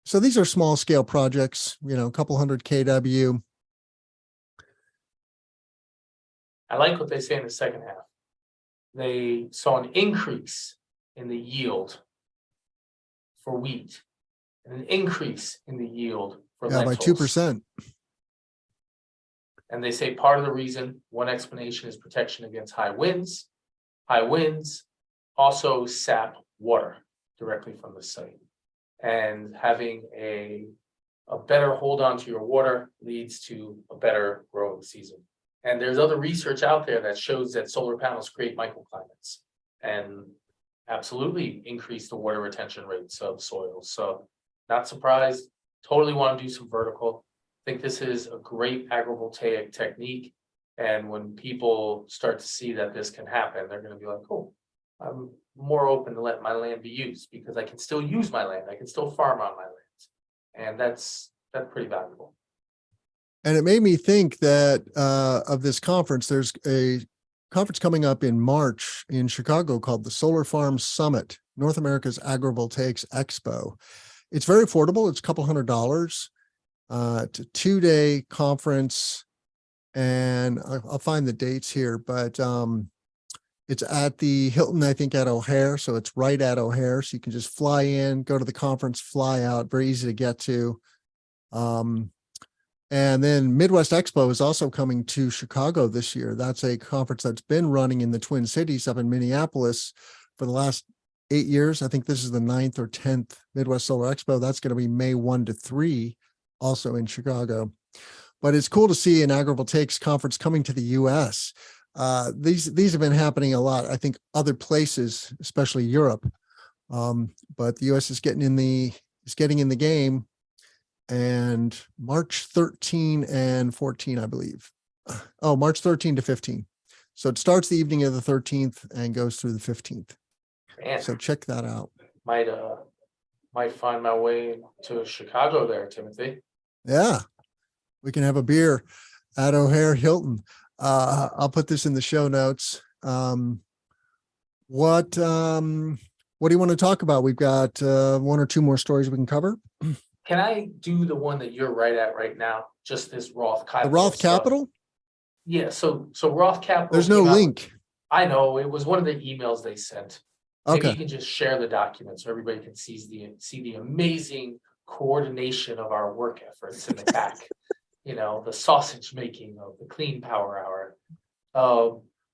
So these are small scale projects, a couple hundred kW. I like what they say in the second half. They saw an increase in the yield for wheat and an increase in the yield for lentils. By 2%. And they say part of the reason, one explanation, is protection against high winds. High winds also sap water directly from the site. And having a better hold on to your water leads to a better growing season. And there's other research out there that shows that solar panels create microclimates and absolutely increase the water retention rates of soils. So not surprised, totally want to do some vertical. I think this is a great agrivoltaic technique. And when people start to see that this can happen, they're going to be like, oh, I'm more open to let my land be used because I can still use my land. I can still farm on my land. And that's pretty valuable. And it made me think that of this conference, there's a conference coming up in March in Chicago called the Solar Farm Summit, North America's Agrivoltaics Expo. It's very affordable. It's a couple $100. It's a 2-day conference, and I'll find the dates here, but it's at the Hilton, I think, at O'Hare. So it's right at O'Hare. So you can just fly in, go to the conference, fly out, very easy to get to. And then Midwest Expo is also coming to Chicago this year. That's a conference that's been running in the Twin Cities up in Minneapolis for the last 8 years. I think this is the 9th or 10th Midwest Solar Expo. That's going to be May 1 to 3, also in Chicago. But it's cool to see an agrivoltaics conference coming to the U.S. These have been happening a lot, I think, other places, especially Europe. But the U.S. is getting in the game. And March 13 and 14, I believe. Oh, March 13 to 15. So it starts the evening of the 13th and goes through the 15th. Man, so check that out. Might find my way to Chicago there, Timothy. Yeah, we can have a beer at O'Hare Hilton. I'll put this in the show notes. What do you want to talk about? We've got 1 or 2 more stories we can cover. Can I do the one that you're right at right now? Just this Roth Capital. The Roth stuff? Capital? Yeah. So Roth Capital. There's no link. I know, it was one of the emails they sent. Maybe Okay. you can just share the document so everybody can see the amazing coordination of our work efforts in the back. The sausage making of the Clean Power Hour.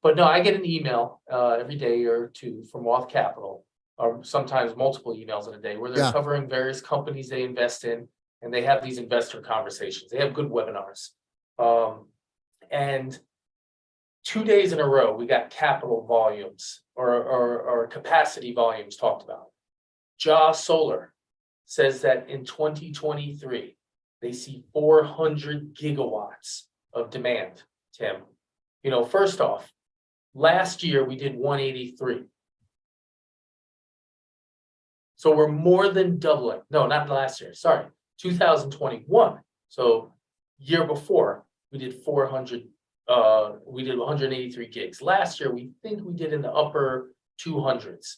But no, I get an email every day or two from Roth Capital, or sometimes multiple emails in a day, where they're covering various companies they invest in, and they have these investor conversations. They have good webinars. And 2 days in a row, we got capital volumes or capacity volumes talked about. Solar says that in 2023, they see 400 gigawatts of demand, Tim. You know, first off, last year we did 183. So we're more than doubling. No, not last year, sorry, 2021. So year before, we did 400, we did 183 gigs. Last year, we think we did in the upper 200s.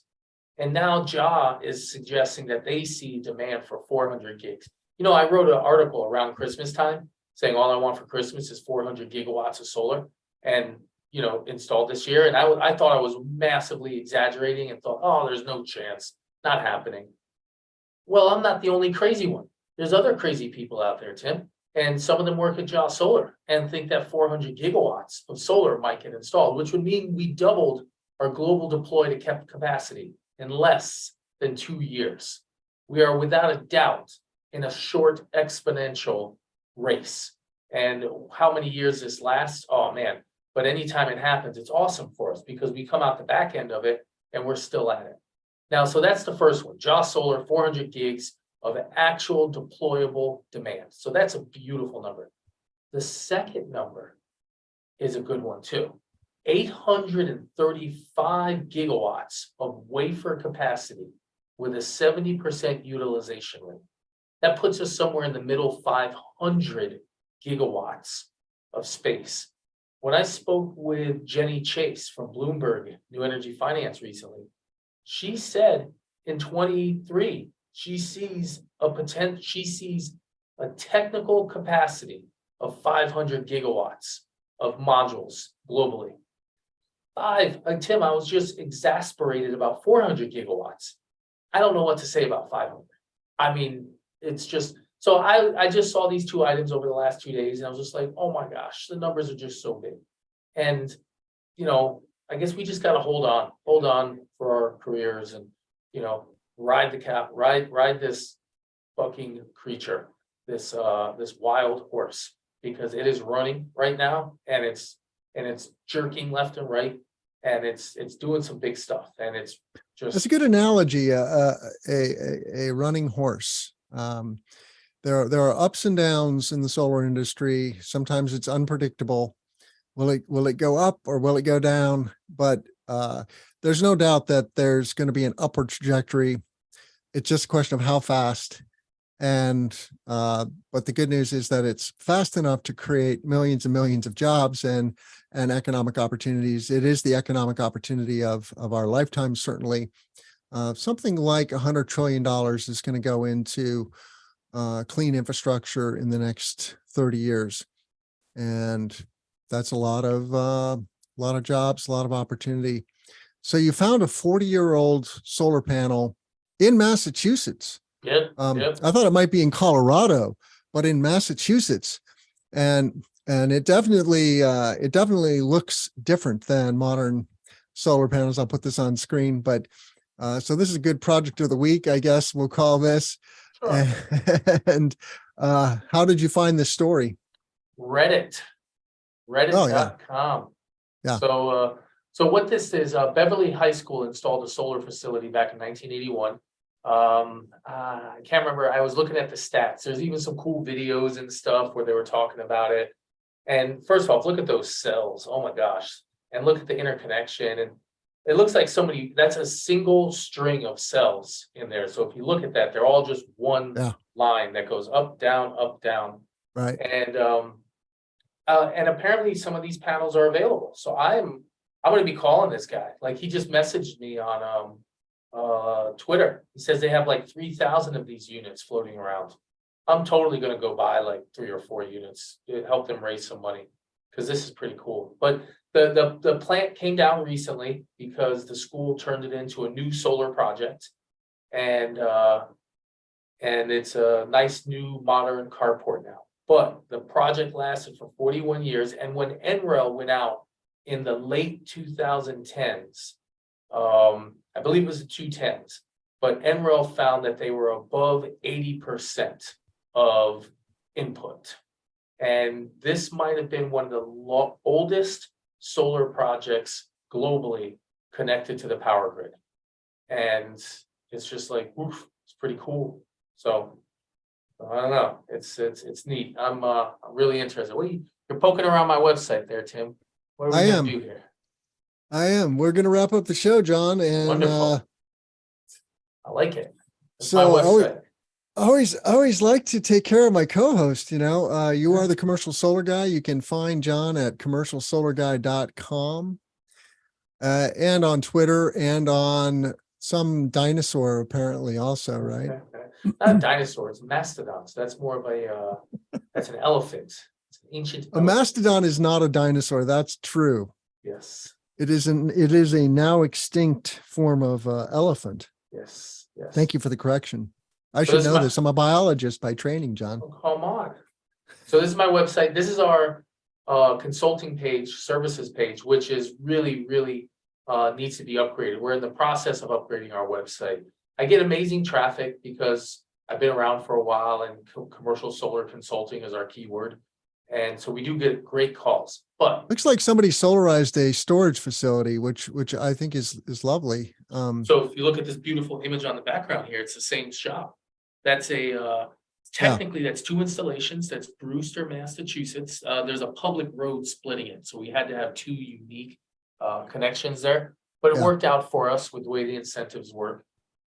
And now Ja is suggesting that they see demand for 400 gigs. You know, I wrote an article around Christmas time saying all I want for Christmas is 400 gigawatts of solar and, you know, installed this year. And I thought I was massively exaggerating and thought, oh, there's no chance, not happening. Well, I'm not the only crazy one. There's other crazy people out there, Tim. And some of them work at Ja Solar and think that 400 gigawatts of solar might get installed, which would mean we doubled our global deployed capacity in less than 2 years. We are without a doubt in a short exponential race. And how many years this lasts? Oh man, but anytime it happens, it's awesome for us because we come out the back end of it and we're still at it. Now, so that's the first one, Ja Solar, 400 gigs of actual deployable demand. So that's a beautiful number. The second number is a good one too. 835 gigawatts of wafer capacity with a 70% utilization rate. That puts us somewhere in the middle 500 gigawatts of space. When I spoke with Jenny Chase from Bloomberg New Energy Finance recently, she said in 23, she sees a technical capacity of 500 gigawatts of modules globally. Tim, I was just exasperated about 400 gigawatts. I don't know what to say about 500. I mean, it's just, so I just saw these two items over the last 2 days and I was just like, oh my gosh, the numbers are just so big. And, you know, I guess we just got to hold on for our careers and, you know, ride this fucking creature, this wild horse, because it is running right now and it's jerking left and right and it's doing some big stuff and it's just. That's a good analogy. A running horse. There are ups and downs in the solar industry. Sometimes it's unpredictable. Will it go up or will it go down? But there's no doubt that there's going to be an upward trajectory. It's just a question of how fast. And but the good news is that it's fast enough to create millions and millions of jobs and economic opportunities. It is the economic opportunity of our lifetime, certainly. Something like $100 trillion is going to go into clean infrastructure in the next 30 years. And that's a lot of jobs, a lot of opportunity. So you found a 40-year-old solar panel in Massachusetts. Yep. I thought it might be in Colorado, but in Massachusetts, and it definitely looks different than modern solar panels. I'll put this on screen, but so this is a good project of the week, I guess we'll call this. Sure. And how did you find this story? Reddit.com. Yeah. So what this is, Beverly High School installed a solar facility back in 1981. I can't remember. I was looking at the stats. There's even some cool videos and stuff where they were talking about it. And first off, look at those cells. Oh my gosh. And look at the interconnection. And it looks like that's a single string of cells in there. So if you look at that, they're all just one line that goes up, down, up, down. Right. And apparently some of these panels are available. So I'm going to be calling this guy. Like he just messaged me on Twitter. He says they have like 3,000 of these units floating around. I'm totally going to go buy like 3 or 4 units to help them raise some money because this is pretty cool. But the plant came down recently because the school turned it into a new solar project, and it's a nice new modern carport now. But the project lasted for 41 years, and when NREL went out in the late 2010s, I believe it was the 2010s, but NREL found that they were above 80% of input. And this might have been one of the oldest solar projects globally connected to the power grid. And it's just like, oof, it's pretty cool. So I don't know. It's neat. I'm really interested. You're poking around my website there, Tim. What are we gonna do here? I am. We're going to wrap up the show, John. And Wonderful. I like it. That's so my website. I always like to take care of my co-host. You know, you are the commercial solar guy. You can find John at commercialsolarguy.com and on Twitter and on some dinosaur apparently also, right? Not dinosaurs, mastodons. That's more of a that's an elephant. It's an ancient A mastodon is not a dinosaur. That's true. Yes. It is a now extinct form of elephant. Yes. Yes. Thank you for the correction. I should know this. I'm a biologist by training, John. Oh, come on. So this is my website. This is our consulting page, services page, which is really, really needs to be upgraded. We're in the process of upgrading our website. I get amazing traffic because I've been around for a while and commercial solar consulting is our keyword. And so we do get great calls, but looks like somebody solarized a storage facility, which I think is lovely. So if you look at this beautiful image on the background here, it's the same shop. That's technically that's two installations. That's Brewster, Massachusetts. There's a public road splitting it. So we had to have two unique connections there, but it worked out for us with the way the incentives work.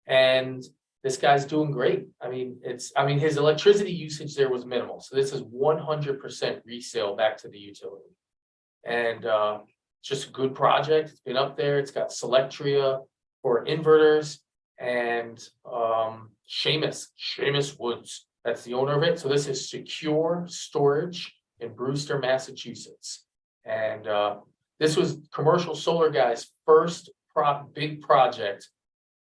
And this guy's doing great. I mean, his electricity usage there was minimal. So this is 100% resale back to the utility. And just a good project. It's been up there. It's got Selectria for inverters and Seamus Woods. That's the owner of it. So this is secure storage in Brewster, Massachusetts. And this was Commercial Solar Guy's first big project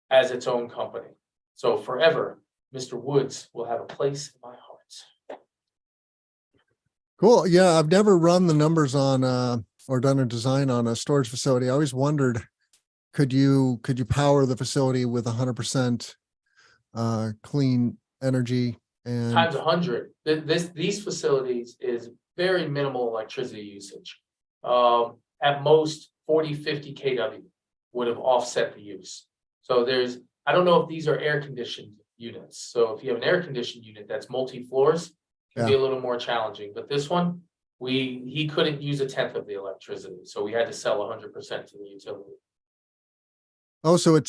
as its own company. So forever, Mr. Woods will have a place in my heart. Cool. Yeah, I've never run the numbers on or done a design on a storage facility. I always wondered, could you power the facility with 100% clean energy and times 100? These facilities is very minimal electricity usage. At most 40-50 kW would have offset the use. So I don't know if these are air conditioned units. So if you have an air conditioned unit that's multi-floors, it can be a little more challenging. But this one, he couldn't use 1/10 of the electricity. So we had to sell 100% to the utility. Oh, so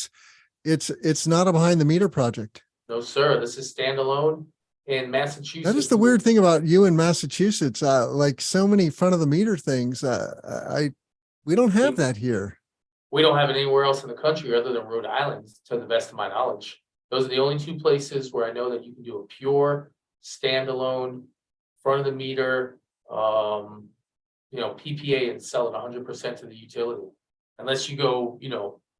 it's not a behind the meter project. No, sir. This is standalone in Massachusetts. That is the weird thing about you in Massachusetts. Like so many front of the meter things. We don't have that here. We don't have it anywhere else in the country other than Rhode Island, to the best of my knowledge. Those are the only two places where I know that you can do a pure standalone front of the meter, PPA and sell it 100% to the utility, unless you go,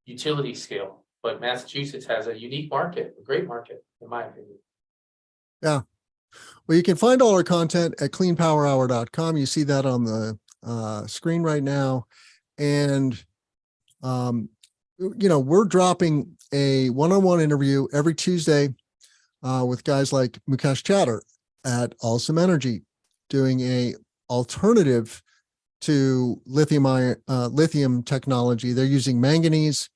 utility scale. But Massachusetts has a unique market, a great market, in my opinion. Yeah. Well, you can find all our content at cleanpowerhour.com. You see that on the screen right now. And we're dropping a one-on-one interview every Tuesday with guys like Mukesh Chatter at Awesome Energy, doing a alternative to lithium technology. They're using manganese.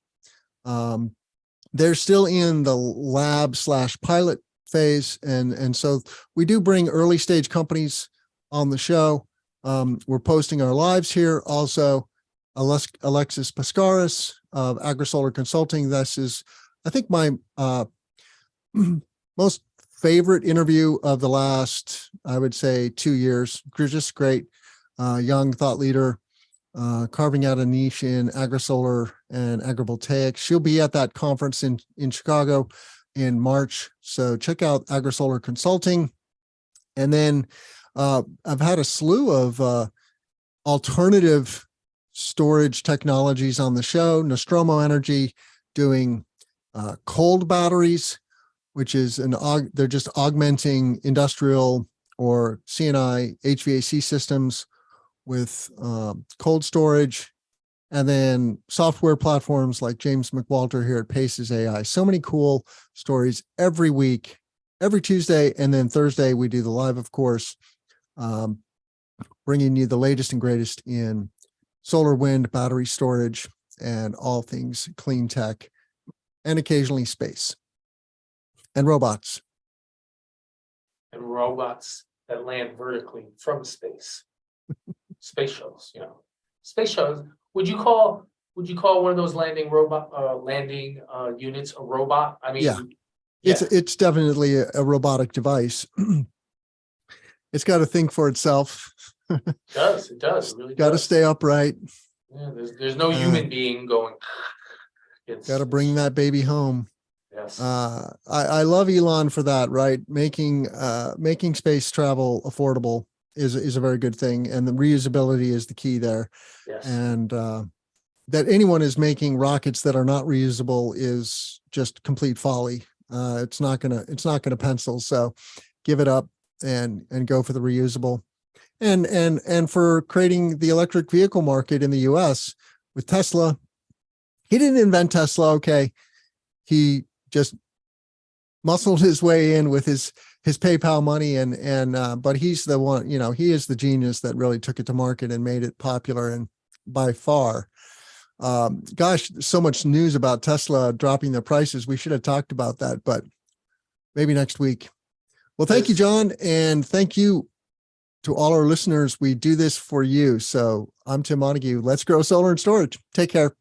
They're still in the lab/pilot phase. And so we do bring early stage companies on the show. We're posting our lives here. Also, Alexis Pascaris of AgriSolar Consulting. This is, I think, my most favorite interview of the last, I would say, 2 years. Just great, young thought leader, carving out a niche in agrisolar and agrivoltaics. She'll be at that conference in Chicago in March. So check out AgriSolar Consulting. And then I've had a slew of alternative storage technologies on the show. Nostromo Energy doing cold batteries, which is they're just augmenting industrial or C&I HVAC systems with cold storage, and then software platforms like James McWalter here at Paces AI. So many cool stories every week, every Tuesday, and then Thursday we do the live, of course. bringing you the latest and greatest in solar, wind, battery storage, and all things clean tech, and occasionally space and robots. And robots that land vertically from space. Space shuttles, Space shuttles. Would you call one of those landing units a robot? I mean, Yeah. It's definitely a robotic device. It's got to think for itself. It does. It really Got to does. stay upright. Yeah, there's no human being going. Got to bring that baby home. Yes. I love Elon for that, right? Making space travel affordable is a very good thing, and the reusability is the key there. Yes. And that anyone is making rockets that are not reusable is just complete folly. It's not gonna pencil. So give it up and go for the reusable. And for creating the electric vehicle market in the US with Tesla. He didn't invent Tesla, okay. He just muscled his way in with his PayPal money but he's the one, he is the genius that really took it to market and made it popular, and by far. Gosh, so much news about Tesla dropping their prices. We should have talked about that, but maybe next week. Well, thank you, John. And thank you to all our listeners. We do this for you. So I'm Tim Montague. Let's grow solar and storage. Take care.